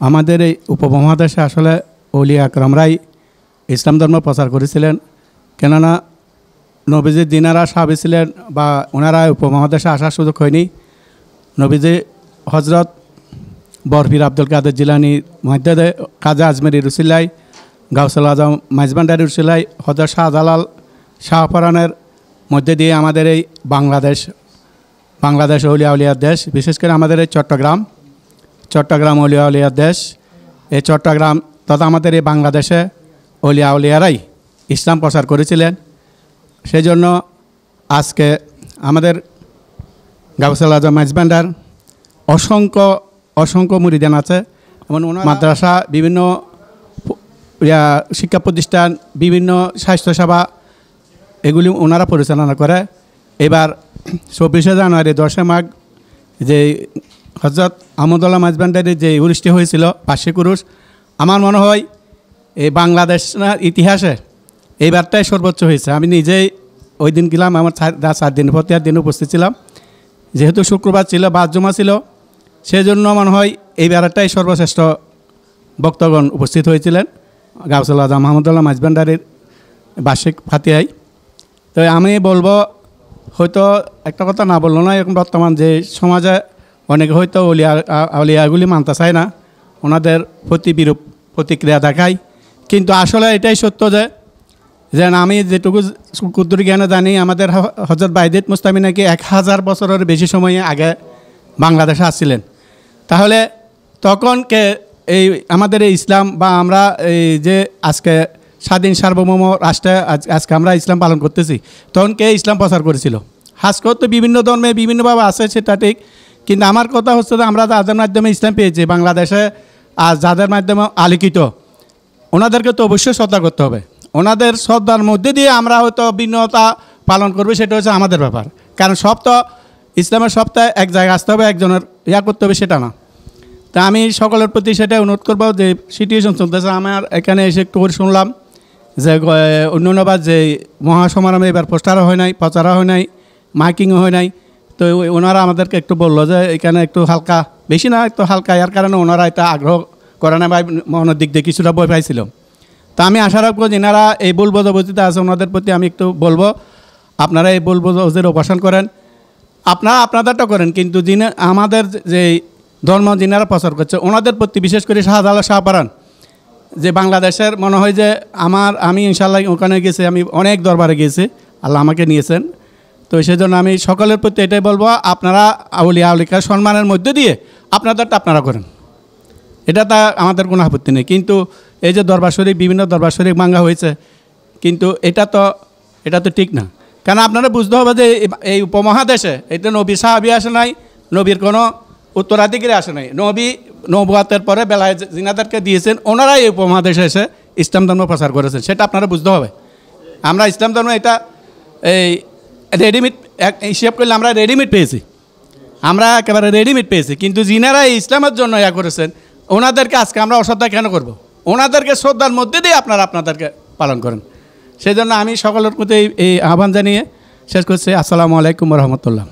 আমাদের এই উপমহাদেশে আসলে ওলিয়া আকরামরাই ইসলাম ধর্ম প্রচার করেছিলেন। কেননা নবীজি দিনারা সাহাবী ছিলেন বা ওনারা উপমহাদেশে আসার সুযোগ হয়নি। নবীজি হজরত বরফির আব্দুল কাদের জিলানি মধ্যে কাজা আজমেরি রুসিল্লাই গাউসুল আজম মাইজবান্ডারি রুসিল্লাই হজরত শাহজালাল শাহপরানের মধ্যে দিয়ে আমাদের এই বাংলাদেশ ওলিয়া উলিয়ার দেশ, বিশেষ করে আমাদের এই চট্টগ্রাম ওলিয়া উলিয়ার দেশ। এই চট্টগ্রাম তথা আমাদের এই বাংলাদেশে ওলিয়া উলিয়ারাই ইসলাম প্রচার করেছিলেন। সেই জন্য আজকে আমাদের গাউসুল আজম মাইজবান্ডার অসংখ্য মুরিদান আছে। এবং মাদ্রাসা, বিভিন্ন শিক্ষা প্রতিষ্ঠান, বিভিন্ন স্বাস্থ্যসেবা এগুলি ওনারা পরিচালনা করে। এবার 24শে জানুয়ারি 10 মাঘ যে হজরত আহমদুল্লাহ মাইজবান্ডারির যে উরুষটি হয়েছিল, বার্ষিক উরুষ, আমার মনে হয় এই বাংলাদেশ ইতিহাসে এইবারটাই সর্বোচ্চ হয়েছে। আমি নিজেই ওই দিন গেলাম, আমার 4 দিন প্রতি দিন উপস্থিত ছিলাম। যেহেতু শুক্রবার ছিল, বাদ জমা ছিল, সেই জন্য মনে হয় এইবারটাই সর্বশ্রেষ্ঠ বক্তগণ উপস্থিত হয়েছিলেন গাউসুল আজম আহমদুল্লাহ মাইজবান্ডারির বার্ষিক ফাতিহায়। তো আমি বলবো, হয়তো একটা কথা না বললো না, এখন বর্তমান যে সমাজে অনেকে হয়তো আউলিয়াগুলি মানতে চায় না, ওনাদের প্রতি বিরূপ প্রতিক্রিয়া দেখায়। কিন্তু আসলে এটাই সত্য যে আমি যেটুকু কুদ্দুর জ্ঞানে জানি, আমাদের হজরত বাইদিত মুস্তামি নাকি 1000 বছরের বেশি সময় আগে বাংলাদেশে আসছিলেন। তাহলে তখন কে এই আমাদের এই ইসলাম বা আমরা এই যে আজকে স্বাধীন সার্বভৌম রাষ্ট্রে আজকে আমরা ইসলাম পালন করতেছি, তখন কে ইসলাম প্রচার করেছিল? আজকেও তো বিভিন্ন ধর্মে বিভিন্নভাবে আছে, সেটা ঠিক। কিন্তু আমার কথা হচ্ছে যে আমরা যাদের মাধ্যমে ইসলাম পেয়েছি বাংলাদেশে, আর যাদের মাধ্যমে আলোকিত, ওনাদেরকে তো অবশ্যই শ্রদ্ধা করতে হবে। ওনাদের শ্রদ্ধার মধ্যে দিয়ে আমরা হয়তো ভিন্নতা পালন করবো, সেটা হচ্ছে আমাদের ব্যাপার। কারণ সব তো ইসলামের সপ্তাহে এক জায়গায় আসতে হবে, একজনের করতে হবে, সেটা না। তা আমি সকলের প্রতি সেটা অনুরোধ করবো যে সিচুয়েশন চলতেছে, আমার এখানে এসে একটু করে শুনলাম যে অন্যান্যবার যে মহাসমারোহে এবার পোস্টারও হয় নাই, প্রচারও হয় নাই, মাইকিংও হয় নাই। তো ওনারা আমাদেরকে একটু বললো যে এখানে একটু হালকা, বেশি না একটু হালকা, এর কারণে ওনারা এটা আগ্রহ করে না বা মনের দিক দিয়ে কিছুটা বই পাইছিল। তা আমি আশা রাখবো যেনারা এই ভুল বোঝাবুঝিতে আছে, ওনাদের প্রতি আমি একটু বলবো, আপনারা এই ভুল বোঝাবুঝির উপাসনা করেন, আপনারা আপনাদেরটা করেন, কিন্তু যিনি আমাদের যে ধর্ম যিনারা প্রচার করছে ওনাদের প্রতি, বিশেষ করে শাহজালাল শাহপরান যে বাংলাদেশের, মনে হয় যে আমি ইনশাল্লাহ ওখানে গেছি, আমি অনেক দরবারে গিয়েছি, আল্লাহ আমাকে নিয়েছেন। তো সেজন্য আমি সকলের প্রতি এটাই বলবো, আপনারা আউলিয়া আউলিকার সম্মানের মধ্যে দিয়ে আপনাদেরটা আপনারা করেন, এটা তা আমাদের কোনো আপত্তি নেই। কিন্তু এই যে দরবার শরীফ, বিভিন্ন দরবার শরীফ ভাঙা হয়েছে, কিন্তু এটা তো ঠিক না। কারণ আপনারা বুঝতে হবে যে এই উপমহাদেশে এটা নবী সাহাবী আসে নাই, নবীর কোনো উত্তরাধিকারী আসে নাই। নবী নবুয়াতের পরে বেলায় জিনাদেরকে দিয়েছেন, ওনারাই এই উপমহাদেশে এসে ইসলাম ধর্ম প্রচার করেছেন, সেটা আপনারা বুঝতে হবে। আমরা ইসলাম ধর্ম এটা এই রেডিমেড হিসেব করলে আমরা রেডিমেড পেয়েছি, আমরা একেবারে রেডিমেড পেয়েছি। কিন্তু যিনারা এই ইসলামের জন্য করেছেন, ওনাদেরকে আজকে আমরা অশ্রদ্ধা কেন করব? ওনাদেরকে শ্রদ্ধার মধ্যে দিয়ে আপনাদেরকে পালন করেন। সেই জন্য আমি সকলের প্রতি এই আহ্বান জানিয়ে শেষ করছি। আসসালামু আলাইকুম রহমতুল্লাহ।